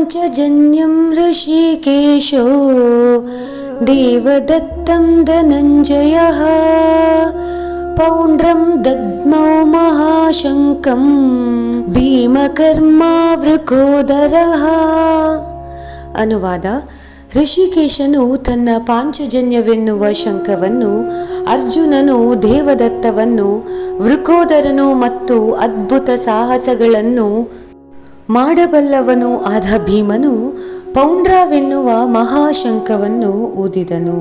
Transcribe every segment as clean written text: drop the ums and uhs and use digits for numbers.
ಪಾಂಚಜನ್ಯಂ ಋಷಿಕೇಶೋ ದೇವದತ್ತಂ ಧನಂಜಯಃ ಪೌಂಡ್ರಂ ದದ್ಮೌ ಮಹಾಶಂಕಂ ಭೀಮಕರ್ಮಾ ವೃಕೋದರಃ. ಅನುವಾದ: ಋಷಿಕೇಶನು ತನ್ನ ಪಾಂಚಜನ್ಯವೆನ್ನುವ ಶಂಖವನ್ನು, ಅರ್ಜುನನು ದೇವದತ್ತವನ್ನು, ವೃಕೋದರನು ಮತ್ತು ಅದ್ಭುತ ಸಾಹಸಗಳನ್ನು ಮಾಡಬಲ್ಲವನು ಆದ ಭೀಮನು ಪೌಂಡ್ರವೆನ್ನುವ ಮಹಾಶಂಖವನ್ನು ಊದಿದನು.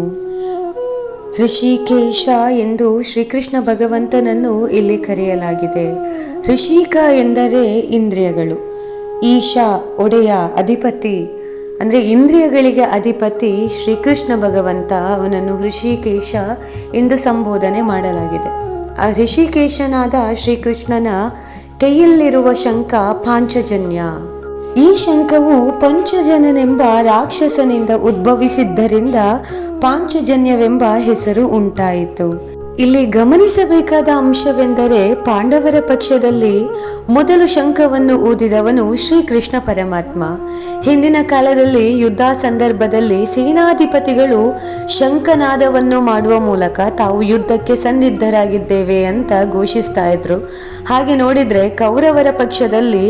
ಋಷಿಕೇಶ ಎಂದು ಶ್ರೀಕೃಷ್ಣ ಭಗವಂತನನ್ನು ಇಲ್ಲಿ ಕರೆಯಲಾಗಿದೆ. ಋಷಿಕ ಎಂದರೆ ಇಂದ್ರಿಯಗಳು, ಈಶ ಒಡೆಯ, ಅಧಿಪತಿ ಅಂದರೆ ಇಂದ್ರಿಯಗಳಿಗೆ ಅಧಿಪತಿ ಶ್ರೀಕೃಷ್ಣ ಭಗವಂತ. ಅವನನ್ನು ಋಷಿಕೇಶ ಎಂದು ಸಂಬೋಧನೆ ಮಾಡಲಾಗಿದೆ. ಆ ಋಷಿಕೇಶನಾದ ಶ್ರೀಕೃಷ್ಣನ ಕೈಯಲ್ಲಿರುವ ಶಂಖ ಪಾಂಚಜನ್ಯ. ಈ ಶಂಖವು ಪಂಚಜನನೆಂಬ ರಾಕ್ಷಸನಿಂದ ಉದ್ಭವಿಸಿದ್ದರಿಂದ ಪಾಂಚಜನ್ಯವೆಂಬ ಹೆಸರು ಉಂಟಾಯಿತು. ಇಲ್ಲಿ ಗಮನಿಸಬೇಕಾದ ಅಂಶವೆಂದರೆ ಪಾಂಡವರ ಪಕ್ಷದಲ್ಲಿ ಮೊದಲು ಶಂಖವನ್ನು ಊದಿದವನು ಶ್ರೀಕೃಷ್ಣ ಪರಮಾತ್ಮ. ಹಿಂದಿನ ಕಾಲದಲ್ಲಿ ಯುದ್ಧ ಸಂದರ್ಭದಲ್ಲಿ ಸೇನಾಧಿಪತಿಗಳು ಶಂಖನಾದವನ್ನು ಮಾಡುವ ಮೂಲಕ ತಾವು ಯುದ್ಧಕ್ಕೆ ಸನ್ನಿದ್ಧರಾಗಿದ್ದೇವೆ ಅಂತ ಘೋಷಿಸ್ತಾ ಇದ್ರು. ಹಾಗೆ ನೋಡಿದ್ರೆ ಕೌರವರ ಪಕ್ಷದಲ್ಲಿ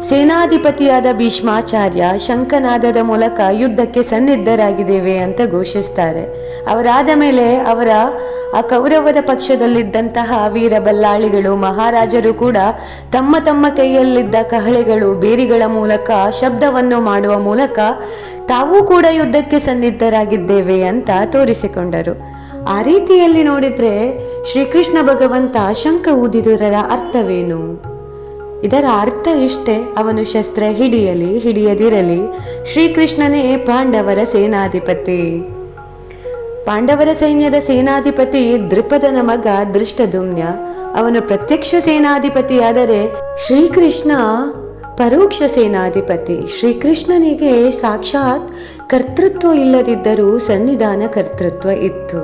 ಸೇನಾಧಿಪತಿಯಾದ ಭೀಷ್ಮಾಚಾರ್ಯ ಶಂಖನಾದದ ಮೂಲಕ ಯುದ್ಧಕ್ಕೆ ಸನ್ನಿದ್ಧರಾಗಿದ್ದೇವೆ ಅಂತ ಘೋಷಿಸ್ತಾರೆ. ಅವರಾದ ಮೇಲೆ ಆ ಕೌರವರ ಪಕ್ಷದಲ್ಲಿದ್ದಂತಹ ವೀರ ಬಲ್ಲಾಳಿಗಳು, ಮಹಾರಾಜರು ಕೂಡ ತಮ್ಮ ತಮ್ಮ ಕೈಯಲ್ಲಿದ್ದ ಕಹಳೆಗಳು, ಬೇರಿಗಳ ಮೂಲಕ ಶಬ್ದವನ್ನು ಮಾಡುವ ಮೂಲಕ ತಾವೂ ಕೂಡ ಯುದ್ಧಕ್ಕೆ ಸನ್ನಿದ್ಧರಾಗಿದ್ದೇವೆ ಅಂತ ತೋರಿಸಿಕೊಂಡರು. ಆ ರೀತಿಯಲ್ಲಿ ನೋಡಿದ್ರೆ ಶ್ರೀಕೃಷ್ಣ ಭಗವಂತ ಶಂಖ ಊದಿದುದರ ಅರ್ಥವೇನು? ಇದರ ಅರ್ಥ ಇಷ್ಟೇ: ಅವನು ಶಸ್ತ್ರ ಹಿಡಿಯಲಿ ಹಿಡಿಯದಿರಲಿ ಶ್ರೀಕೃಷ್ಣನೇ ಪಾಂಡವರ ಸೇನಾಧಿಪತಿ. ಪಾಂಡವರ ಸೈನ್ಯದ ಸೇನಾಧಿಪತಿ ದೃಪದನ ಮಗ ದೃಷ್ಟದ್ಯುಮ್ನ. ಅವನು ಪ್ರತ್ಯಕ್ಷ ಸೇನಾಧಿಪತಿಯಾದರೆ ಶ್ರೀಕೃಷ್ಣ ಪರೋಕ್ಷ ಸೇನಾಧಿಪತಿ. ಶ್ರೀಕೃಷ್ಣನಿಗೆ ಸಾಕ್ಷಾತ್ ಕರ್ತೃತ್ವ ಇಲ್ಲದಿದ್ದರೂ ಸನ್ನಿಧಾನ ಕರ್ತೃತ್ವ ಇತ್ತು.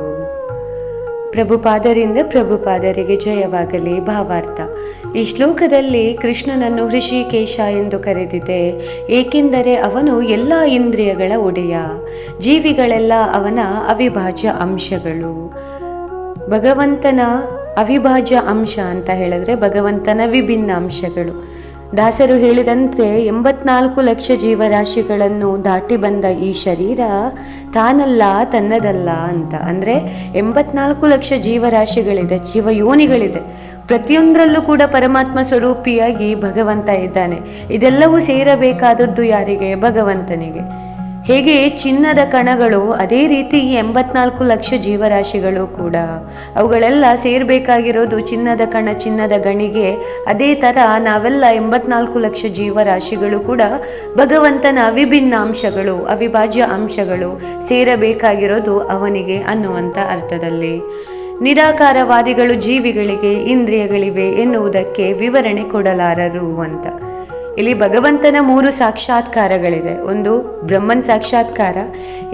ಪ್ರಭುಪಾದರಿಂದ ಪ್ರಭುಪಾದರಿಗೆ ಜಯವಾಗಲಿ. ಭಾವಾರ್ಥ: ಈ ಶ್ಲೋಕದಲ್ಲಿ ಕೃಷ್ಣನನ್ನು ಋಷಿಕೇಶ ಎಂದು ಕರೆದಿದೆ, ಏಕೆಂದರೆ ಅವನು ಎಲ್ಲ ಇಂದ್ರಿಯಗಳ ಒಡೆಯ. ಜೀವಿಗಳೆಲ್ಲ ಅವನ ಅವಿಭಾಜ್ಯ ಅಂಶಗಳು. ಭಗವಂತನ ಅವಿಭಾಜ್ಯ ಅಂಶ ಅಂತ ಹೇಳಿದ್ರೆ ಭಗವಂತನ ವಿಭಿನ್ನ ಅಂಶಗಳು. ದಾಸರು ಹೇಳಿದಂತೆ 84 ಲಕ್ಷ ಜೀವರಾಶಿಗಳನ್ನು ದಾಟಿ ಬಂದ ಈ ಶರೀರ ತಾನಲ್ಲ, ತನ್ನದಲ್ಲ ಅಂತ. ಅಂದರೆ 84 ಲಕ್ಷ ಜೀವರಾಶಿಗಳಿದೆ, ಜೀವಯೋನಿಗಳಿದೆ. ಪ್ರತಿಯೊಂದರಲ್ಲೂ ಕೂಡ ಪರಮಾತ್ಮ ಸ್ವರೂಪಿಯಾಗಿ ಭಗವಂತ ಇದ್ದಾನೆ. ಇದೆಲ್ಲವೂ ಸೇರಬೇಕಾದದ್ದು ಯಾರಿಗೆ? ಭಗವಂತನಿಗೆ. ಹೇಗೆ ಚಿನ್ನದ ಕಣಗಳು, ಅದೇ ರೀತಿ 84 ಲಕ್ಷ ಜೀವರಾಶಿಗಳು ಕೂಡ ಅವುಗಳೆಲ್ಲ ಸೇರಬೇಕಾಗಿರೋದು ಚಿನ್ನದ ಕಣ, ಚಿನ್ನದ ಗಣಿಗೆ. ಅದೇ ಥರ ನಾವೆಲ್ಲ 84 ಲಕ್ಷ ಜೀವರಾಶಿಗಳು ಕೂಡ ಭಗವಂತನ ವಿಭಿನ್ನ ಅಂಶಗಳು, ಅವಿಭಾಜ್ಯ ಅಂಶಗಳು, ಸೇರಬೇಕಾಗಿರೋದು ಅವನಿಗೆ ಅನ್ನುವಂಥ ಅರ್ಥದಲ್ಲಿ. ನಿರಾಕಾರವಾದಿಗಳು ಜೀವಿಗಳಿಗೆ ಇಂದ್ರಿಯಗಳಿವೆ ಎನ್ನುವುದಕ್ಕೆ ವಿವರಣೆ ಕೊಡಲಾರರು ಅಂತ. ಇಲ್ಲಿ ಭಗವಂತನ 3 ಸಾಕ್ಷಾತ್ಕಾರಗಳಿದೆ. ಒಂದು ಬ್ರಹ್ಮನ್ ಸಾಕ್ಷಾತ್ಕಾರ,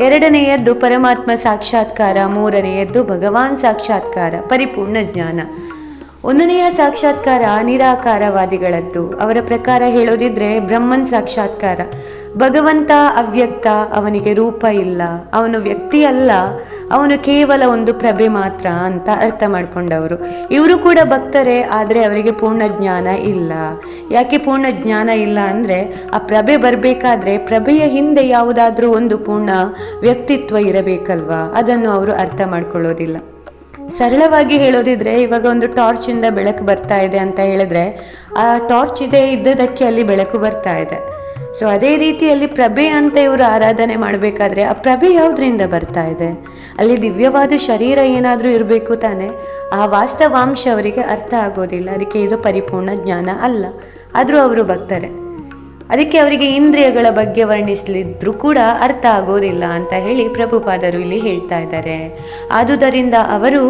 ಎರಡನೆಯದ್ದು ಪರಮಾತ್ಮ ಸಾಕ್ಷಾತ್ಕಾರ, ಮೂರನೆಯದ್ದು ಭಗವಾನ್ ಸಾಕ್ಷಾತ್ಕಾರ, ಪರಿಪೂರ್ಣ ಜ್ಞಾನ. 1ನೆಯ ಸಾಕ್ಷಾತ್ಕಾರ ನಿರಾಕಾರವಾದಿಗಳದ್ದು. ಅವರ ಪ್ರಕಾರ ಹೇಳೋದಿದ್ರೆ ಬ್ರಹ್ಮನ್ ಸಾಕ್ಷಾತ್ಕಾರ. ಭಗವಂತ ಅವ್ಯಕ್ತ, ಅವನಿಗೆ ರೂಪ ಇಲ್ಲ, ಅವನು ವ್ಯಕ್ತಿ ಅಲ್ಲ, ಅವನು ಕೇವಲ ಒಂದು ಪ್ರಭೆ ಮಾತ್ರ ಅಂತ ಅರ್ಥ ಮಾಡ್ಕೊಂಡವರು. ಇವರು ಕೂಡ ಭಕ್ತರೇ, ಆದರೆ ಅವರಿಗೆ ಪೂರ್ಣ ಜ್ಞಾನ ಇಲ್ಲ. ಯಾಕೆ ಪೂರ್ಣ ಜ್ಞಾನ ಇಲ್ಲ ಅಂದರೆ, ಆ ಪ್ರಭೆ ಬರಬೇಕಾದ್ರೆ ಪ್ರಭೆಯ ಹಿಂದೆ ಯಾವುದಾದ್ರೂ ಒಂದು ಪೂರ್ಣ ವ್ಯಕ್ತಿತ್ವ ಇರಬೇಕಲ್ವಾ, ಅದನ್ನು ಅವರು ಅರ್ಥ ಮಾಡ್ಕೊಳ್ಳೋದಿಲ್ಲ. ಸರಳವಾಗಿ ಹೇಳೋದಿದ್ರೆ, ಇವಾಗ ಒಂದು ಟಾರ್ಚಿಂದ ಬೆಳಕು ಬರ್ತಾ ಇದೆ ಅಂತ ಹೇಳಿದ್ರೆ, ಆ ಟಾರ್ಚ್ ಇದ್ದದಕ್ಕೆ ಅಲ್ಲಿ ಬೆಳಕು ಬರ್ತಾ ಇದೆ. ಸೊ ಅದೇ ರೀತಿಯಲ್ಲಿ ಪ್ರಭೆ ಅಂತ ಇವರು ಆರಾಧನೆ ಮಾಡಬೇಕಾದ್ರೆ ಆ ಪ್ರಭೆ ಯಾವುದರಿಂದ ಬರ್ತಾ ಇದೆ? ಅಲ್ಲಿ ದಿವ್ಯವಾದ ಶರೀರ ಏನಾದರೂ ಇರಬೇಕು ತಾನೆ. ಆ ವಾಸ್ತವಾಂಶ ಅವರಿಗೆ ಅರ್ಥ ಆಗೋದಿಲ್ಲ. ಅದಕ್ಕೆ ಇದು ಪರಿಪೂರ್ಣ ಜ್ಞಾನ ಅಲ್ಲ. ಆದರೂ ಅವರು ಭಕ್ತರೆ. ಅದಕ್ಕೆ ಅವರಿಗೆ ಇಂದ್ರಿಯಗಳ ಬಗ್ಗೆ ವರ್ಣಿಸಲಿದ್ರೂ ಕೂಡ ಅರ್ಥ ಆಗೋದಿಲ್ಲ ಅಂತ ಹೇಳಿ ಪ್ರಭುಪಾದರು ಇಲ್ಲಿ ಹೇಳ್ತಾ ಇದ್ದಾರೆ. ಆದುದರಿಂದ ಅವರು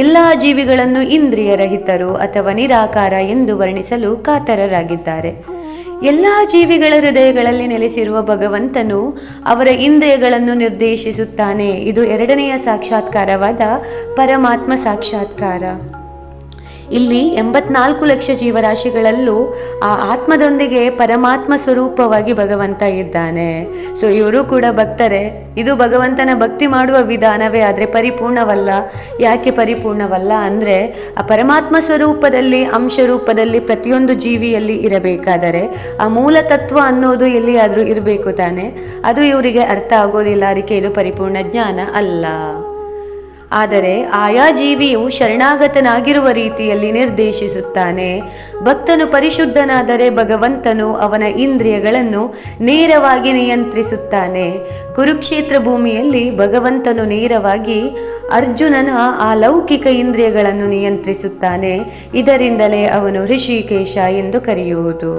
ಎಲ್ಲ ಜೀವಿಗಳನ್ನು ಇಂದ್ರಿಯರಹಿತರು ಅಥವಾ ನಿರಾಕಾರ ಎಂದು ವರ್ಣಿಸಲು ಕಾತರರಾಗಿದ್ದಾರೆ. ಎಲ್ಲ ಜೀವಿಗಳ ಹೃದಯಗಳಲ್ಲಿ ನೆಲೆಸಿರುವ ಭಗವಂತನು ಅವರ ಇಂದ್ರಿಯಗಳನ್ನು ನಿರ್ದೇಶಿಸುತ್ತಾನೆ. ಇದು 2ನೆಯ ಸಾಕ್ಷಾತ್ಕಾರವಾದ ಪರಮಾತ್ಮ ಸಾಕ್ಷಾತ್ಕಾರ. ಇಲ್ಲಿ 84 ಲಕ್ಷ ಜೀವರಾಶಿಗಳಲ್ಲೂ ಆ ಆತ್ಮದೊಂದಿಗೆ ಪರಮಾತ್ಮ ಸ್ವರೂಪವಾಗಿ ಭಗವಂತ ಇದ್ದಾನೆ. ಸೊ ಇವರು ಕೂಡ ಭಕ್ತರೇ. ಇದು ಭಗವಂತನ ಭಕ್ತಿ ಮಾಡುವ ವಿಧಾನವೇ, ಆದರೆ ಪರಿಪೂರ್ಣವಲ್ಲ. ಯಾಕೆ ಪರಿಪೂರ್ಣವಲ್ಲ ಅಂದರೆ, ಆ ಪರಮಾತ್ಮ ಸ್ವರೂಪದಲ್ಲಿ ಅಂಶ ರೂಪದಲ್ಲಿ ಪ್ರತಿಯೊಂದು ಜೀವಿಯಲ್ಲಿ ಇರಬೇಕಾದರೆ ಆ ಮೂಲ ತತ್ವ ಅನ್ನೋದು ಎಲ್ಲಿಯಾದರೂ ಇರಬೇಕು ತಾನೆ. ಅದು ಇವರಿಗೆ ಅರ್ಥ ಆಗೋದಿಲ್ಲ. ಅದಕ್ಕೆ ಇದು ಪರಿಪೂರ್ಣ ಜ್ಞಾನ ಅಲ್ಲ. ಆದರೆ ಆಯಾ ಜೀವಿಯು ಶರಣಾಗತನಾಗಿರುವ ರೀತಿಯಲ್ಲಿ ನಿರ್ದೇಶಿಸುತ್ತಾನೆ. ಭಕ್ತನು ಪರಿಶುದ್ಧನಾದರೆ ಭಗವಂತನು ಅವನ ಇಂದ್ರಿಯಗಳನ್ನು ನೇರವಾಗಿ ನಿಯಂತ್ರಿಸುತ್ತಾನೆ. ಕುರುಕ್ಷೇತ್ರ ಭೂಮಿಯಲ್ಲಿ ಭಗವಂತನು ನೇರವಾಗಿ ಅರ್ಜುನನ ಆ ಲೌಕಿಕ ಇಂದ್ರಿಯಗಳನ್ನು ನಿಯಂತ್ರಿಸುತ್ತಾನೆ. ಇದರಿಂದಲೇ ಅವನು ಋಷಿಕೇಶ ಎಂದು ಕರೆಯುವುದು.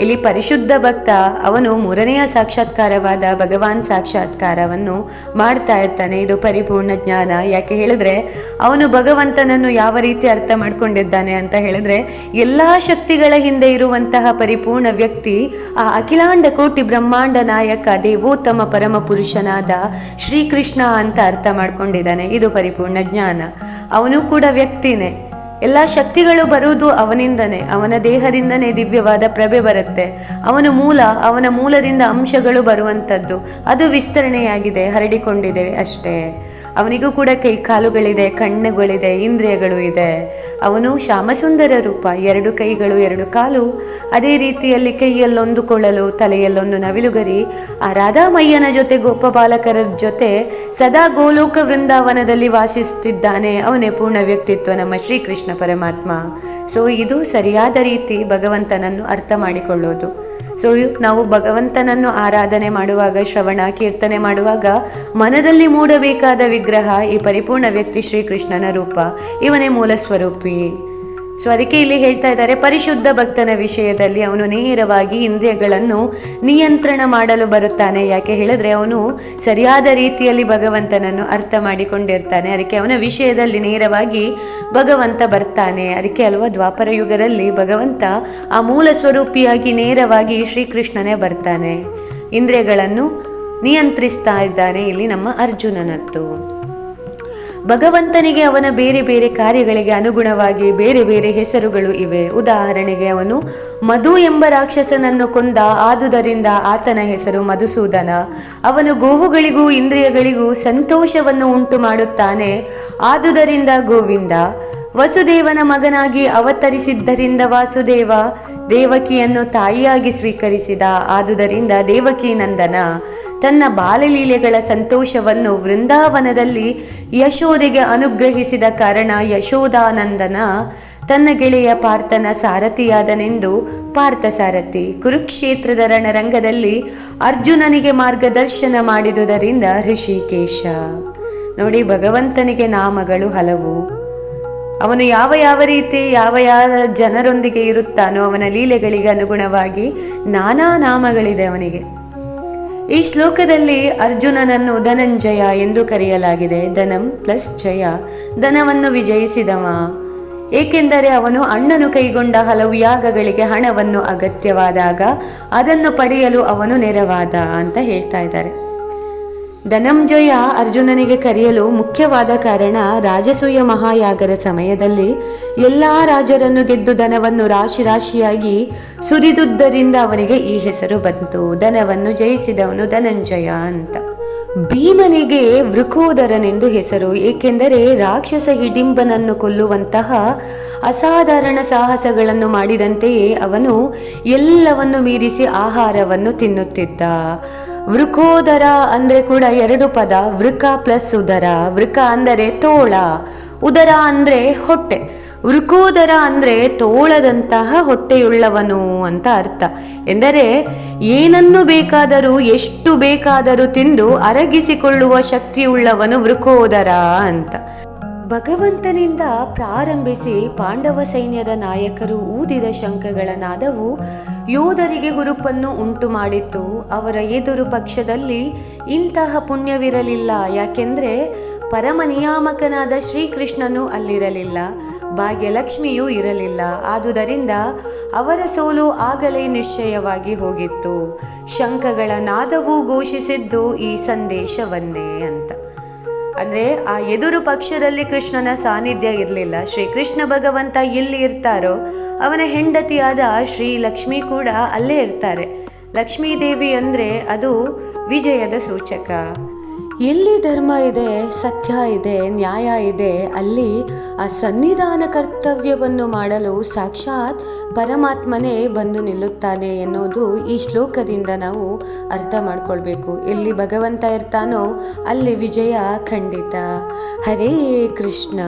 ಇಲ್ಲಿ ಪರಿಶುದ್ಧ ಭಕ್ತ ಅವನು ಮೂರನೆಯ ಸಾಕ್ಷಾತ್ಕಾರವಾದ ಭಗವಾನ್ ಸಾಕ್ಷಾತ್ಕಾರವನ್ನು ಮಾಡ್ತಾ ಇರ್ತಾನೆ. ಇದು ಪರಿಪೂರ್ಣ ಜ್ಞಾನ. ಯಾಕೆ ಹೇಳಿದ್ರೆ, ಅವನು ಭಗವಂತನನ್ನು ಯಾವ ರೀತಿ ಅರ್ಥ ಮಾಡ್ಕೊಂಡಿದ್ದಾನೆ ಅಂತ ಹೇಳಿದ್ರೆ, ಎಲ್ಲ ಶಕ್ತಿಗಳ ಹಿಂದೆ ಇರುವಂತಹ ಪರಿಪೂರ್ಣ ವ್ಯಕ್ತಿ ಆ ಅಖಿಲಾಂಡ ಕೋಟಿ ಬ್ರಹ್ಮಾಂಡ ನಾಯಕ ದೇವೋತ್ತಮ ಪರಮ ಪುರುಷನಾದ ಶ್ರೀಕೃಷ್ಣ ಅಂತ ಅರ್ಥ ಮಾಡ್ಕೊಂಡಿದ್ದಾನೆ. ಇದು ಪರಿಪೂರ್ಣ ಜ್ಞಾನ. ಅವನು ಕೂಡ ವ್ಯಕ್ತಿನೇ. ಎಲ್ಲ ಶಕ್ತಿಗಳು ಬರುವುದು ಅವನಿಂದನೇ. ಅವನ ದೇಹದಿಂದನೇ ದಿವ್ಯವಾದ ಪ್ರಭೆ ಬರುತ್ತೆ. ಅವನ ಮೂಲದಿಂದ ಅಂಶಗಳು ಬರುವಂಥದ್ದು. ಅದು ವಿಸ್ತರಣೆಯಾಗಿದೆ, ಹರಡಿಕೊಂಡಿದೆ ಅಷ್ಟೇ. ಅವನಿಗೂ ಕೂಡ ಕೈ ಕಾಲುಗಳಿದೆ, ಕಣ್ಣುಗಳಿದೆ, ಇಂದ್ರಿಯಗಳು ಇದೆ. ಅವನು ಶ್ಯಾಮಸುಂದರ ರೂಪ, 2 ಕೈಗಳು 2 ಕಾಲು. ಅದೇ ರೀತಿಯಲ್ಲಿ ಕೈಯಲ್ಲೊಂದು ಕೊಳಲು, ತಲೆಯಲ್ಲೊಂದು ನವಿಲುಗರಿ. ಆ ರಾಧಾಮಯ್ಯನ ಜೊತೆ ಗೋಪಬಾಲಕರ ಜೊತೆ ಸದಾ ಗೋಲೋಕ ವೃಂದಾವನದಲ್ಲಿ ವಾಸಿಸುತ್ತಿದ್ದಾನೆ. ಅವನೇ ಪೂರ್ಣ ವ್ಯಕ್ತಿತ್ವ ನಮ್ಮ ಶ್ರೀಕೃಷ್ಣ ಪರಮಾತ್ಮ. ಸೊ ಇದು ಸರಿಯಾದ ರೀತಿ ಭಗವಂತನನ್ನು ಅರ್ಥ ಮಾಡಿಕೊಳ್ಳೋದು. ಸೊ ನಾವು ಭಗವಂತನನ್ನು ಆರಾಧನೆ ಮಾಡುವಾಗ, ಶ್ರವಣ ಕೀರ್ತನೆ ಮಾಡುವಾಗ ಮನದಲ್ಲಿ ಮೂಡಬೇಕಾದ ವಿಗ್ರಹ ಈ ಪರಿಪೂರ್ಣ ವ್ಯಕ್ತಿ ಶ್ರೀಕೃಷ್ಣನ ರೂಪ. ಇವನೇ ಮೂಲ ಸ್ವರೂಪಿ. ಸೊ ಅದಕ್ಕೆ ಇಲ್ಲಿ ಹೇಳ್ತಾ ಇದ್ದಾರೆ, ಪರಿಶುದ್ಧ ಭಕ್ತನ ವಿಷಯದಲ್ಲಿ ಅವನು ನೇರವಾಗಿ ಇಂದ್ರಿಯಗಳನ್ನು ನಿಯಂತ್ರಣ ಮಾಡಲು ಬರುತ್ತಾನೆ. ಯಾಕೆ ಹೇಳಿದ್ರೆ, ಅವನು ಸರಿಯಾದ ರೀತಿಯಲ್ಲಿ ಭಗವಂತನನ್ನು ಅರ್ಥ ಮಾಡಿಕೊಂಡಿರ್ತಾನೆ. ಅದಕ್ಕೆ ಅವನ ವಿಷಯದಲ್ಲಿ ನೇರವಾಗಿ ಭಗವಂತ ಬರ್ತಾನೆ. ಅದಕ್ಕೆ ಅಲ್ವಾ ದ್ವಾಪರ ಯುಗದಲ್ಲಿ ಭಗವಂತ ಆ ಮೂಲ ಸ್ವರೂಪಿಯಾಗಿ ನೇರವಾಗಿ ಶ್ರೀಕೃಷ್ಣನೇ ಬರ್ತಾನೆ. ಇಂದ್ರಿಯಗಳನ್ನು ನಿಯಂತ್ರಿಸ್ತಾ ಇದ್ದಾನೆ ಇಲ್ಲಿ ನಮ್ಮ ಅರ್ಜುನನದ್ದು. ಭಗವಂತನಿಗೆ ಅವನ ಬೇರೆ ಬೇರೆ ಕಾರ್ಯಗಳಿಗೆ ಅನುಗುಣವಾಗಿ ಬೇರೆ ಬೇರೆ ಹೆಸರುಗಳು ಇವೆ. ಉದಾಹರಣೆಗೆ, ಅವನು ಮಧು ಎಂಬ ರಾಕ್ಷಸನನ್ನು ಕೊಂದ, ಆದುದರಿಂದ ಆತನ ಹೆಸರು ಮಧುಸೂದನ. ಅವನು ಗೋವುಗಳಿಗೂ ಇಂದ್ರಿಯಗಳಿಗೂ ಸಂತೋಷವನ್ನು ಉಂಟು ಮಾಡುತ್ತಾನೆ, ಆದುದರಿಂದ ಗೋವಿಂದ. ವಸುದೇವನ ಮಗನಾಗಿ ಅವತರಿಸಿದ್ದರಿಂದ ವಾಸುದೇವ. ದೇವಕಿಯನ್ನು ತಾಯಿಯಾಗಿ ಸ್ವೀಕರಿಸಿದ, ಆದುದರಿಂದ ದೇವಕಿ ನಂದನ. ತನ್ನ ಬಾಲಲೀಲೆಗಳ ಸಂತೋಷವನ್ನು ವೃಂದಾವನದಲ್ಲಿ ಯಶೋದೆಗೆ ಅನುಗ್ರಹಿಸಿದ ಕಾರಣ ಯಶೋದಾನಂದನ. ತನ್ನ ಗೆಳೆಯ ಪಾರ್ಥನ ಸಾರಥಿಯಾದನೆಂದು ಪಾರ್ಥಸಾರಥಿ. ಕುರುಕ್ಷೇತ್ರದ ರಣರಂಗದಲ್ಲಿ ಅರ್ಜುನನಿಗೆ ಮಾರ್ಗದರ್ಶನ ಮಾಡಿದುದರಿಂದ ಋಷಿಕೇಶ. ನೋಡಿ, ಭಗವಂತನಿಗೆ ನಾಮಗಳು ಹಲವು. ಅವನು ಯಾವ ರೀತಿ ಯಾವ ಜನರೊಂದಿಗೆ ಇರುತ್ತಾನೋ ಅವನ ಲೀಲೆಗಳಿಗೆ ಅನುಗುಣವಾಗಿ ನಾನಾ ನಾಮಗಳಿದೆ ಅವನಿಗೆ. ಈ ಶ್ಲೋಕದಲ್ಲಿ ಅರ್ಜುನನನ್ನು ಧನಂಜಯ ಎಂದು ಕರೆಯಲಾಗಿದೆ. ಧನಂ ಪ್ಲಸ್ ಜಯ, ಧನವನ್ನು ವಿಜಯಿಸಿದವ. ಏಕೆಂದರೆ ಅವನು ಅಣ್ಣನು ಕೈಗೊಂಡ ಹಲವು ಯಾಗಗಳಿಗೆ ಹಣವನ್ನು ಅಗತ್ಯವಾದಾಗ ಅದನ್ನು ಪಡೆಯಲು ಅವನು ನೆರವಾದ ಅಂತ ಹೇಳ್ತಾ ಇದ್ದಾರೆ. ಧನಂಜಯ ಅರ್ಜುನನಿಗೆ ಕರೆಯಲು ಮುಖ್ಯವಾದ ಕಾರಣ, ರಾಜಸೂಯ ಮಹಾಯಾಗದ ಸಮಯದಲ್ಲಿ ಎಲ್ಲ ರಾಜರನ್ನು ಗೆದ್ದು ಧನವನ್ನು ರಾಶಿ ರಾಶಿಯಾಗಿ ಸುರಿದುದರಿಂದ ಅವನಿಗೆ ಈ ಹೆಸರು ಬಂತು. ಧನವನ್ನು ಜಯಿಸಿದವನು ಧನಂಜಯ ಅಂತ. ಭೀಮನಿಗೆ ವೃಕೋದರನೆಂದು ಹೆಸರು. ಏಕೆಂದರೆ ರಾಕ್ಷಸ ಹಿಡಿಂಬನನ್ನು ಕೊಲ್ಲುವಂತಹ ಅಸಾಧಾರಣ ಸಾಹಸಗಳನ್ನು ಮಾಡಿದಂತೆಯೇ ಅವನು ಎಲ್ಲವನ್ನು ಮೀರಿಸಿ ಆಹಾರವನ್ನು ತಿನ್ನುತ್ತಿದ್ದ. ವೃಕೋದರ ಅಂದರೆ ಕೂಡ 2 ಪದ, ವೃಕ ಪ್ಲಸ್ ಉದರ. ವೃಕ ಅಂದರೆ ತೋಳ, ಉದರ ಅಂದರೆ ಹೊಟ್ಟೆ. ವೃಕೋದರ ಅಂದರೆ ತೋಳದಂತಹ ಹೊಟ್ಟೆಯುಳ್ಳವನು ಅಂತ ಅರ್ಥ. ಎಂದರೆ ಏನನ್ನು ಬೇಕಾದರೂ ಎಷ್ಟು ಬೇಕಾದರೂ ತಿಂದು ಅರಗಿಸಿಕೊಳ್ಳುವ ಶಕ್ತಿಯುಳ್ಳವನು ವೃಕೋದರ ಅಂತ. ಭಗವಂತನಿಂದ ಪ್ರಾರಂಭಿಸಿ ಪಾಂಡವ ಸೈನ್ಯದ ನಾಯಕರು ಊದಿದ ಶಂಖಗಳ ನಾದವು ಯೋಧರಿಗೆ ಹುರುಪನ್ನು ಉಂಟು ಮಾಡಿತ್ತು. ಅವರ ಎದುರು ಪಕ್ಷದಲ್ಲಿ ಇಂತಹ ಪುಣ್ಯವಿರಲಿಲ್ಲ. ಯಾಕೆಂದರೆ ಪರಮ ನಿಯಾಮಕನಾದ ಶ್ರೀಕೃಷ್ಣನು ಅಲ್ಲಿರಲಿಲ್ಲ, ಭಾಗ್ಯಲಕ್ಷ್ಮಿಯೂ ಇರಲಿಲ್ಲ. ಆದುದರಿಂದ ಅವರ ಸೋಲು ಆಗಲೇ ನಿಶ್ಚಯವಾಗಿ ಹೋಗಿತ್ತು. ಶಂಖಗಳ ನಾದವು ಘೋಷಿಸಿದ್ದು ಈ ಸಂದೇಶವನ್ನೇ ಅಂತ. ಅಂದರೆ ಆ ಎದುರು ಪಕ್ಷದಲ್ಲಿ ಕೃಷ್ಣನ ಸಾನ್ನಿಧ್ಯ ಇರಲಿಲ್ಲ. ಶ್ರೀಕೃಷ್ಣ ಭಗವಂತ ಎಲ್ಲಿ ಇರ್ತಾರೋ ಅವನ ಹೆಂಡತಿಯಾದ ಶ್ರೀ ಲಕ್ಷ್ಮಿ ಕೂಡ ಅಲ್ಲೇ ಇರ್ತಾರೆ. ಲಕ್ಷ್ಮೀದೇವಿ ಅಂದರೆ ಅದು ವಿಜಯದ ಸೂಚಕ. ಎಲ್ಲಿ ಧರ್ಮ ಇದೆ, ಸತ್ಯ ಇದೆ, ನ್ಯಾಯ ಇದೆ, ಅಲ್ಲಿ ಆ ಸನ್ನಿಧಾನ ಕರ್ತವ್ಯವನ್ನು ಮಾಡಲು ಸಾಕ್ಷಾತ್ ಪರಮಾತ್ಮನೇ ಬಂದು ನಿಲ್ಲುತ್ತಾನೆ ಎನ್ನುವುದು ಈ ಶ್ಲೋಕದಿಂದ ನಾವು ಅರ್ಥ ಮಾಡ್ಕೊಳ್ಬೇಕು. ಎಲ್ಲಿ ಭಗವಂತ ಇರ್ತಾನೋ ಅಲ್ಲಿ ವಿಜಯ ಖಂಡಿತ. ಹರೇ ಕೃಷ್ಣ.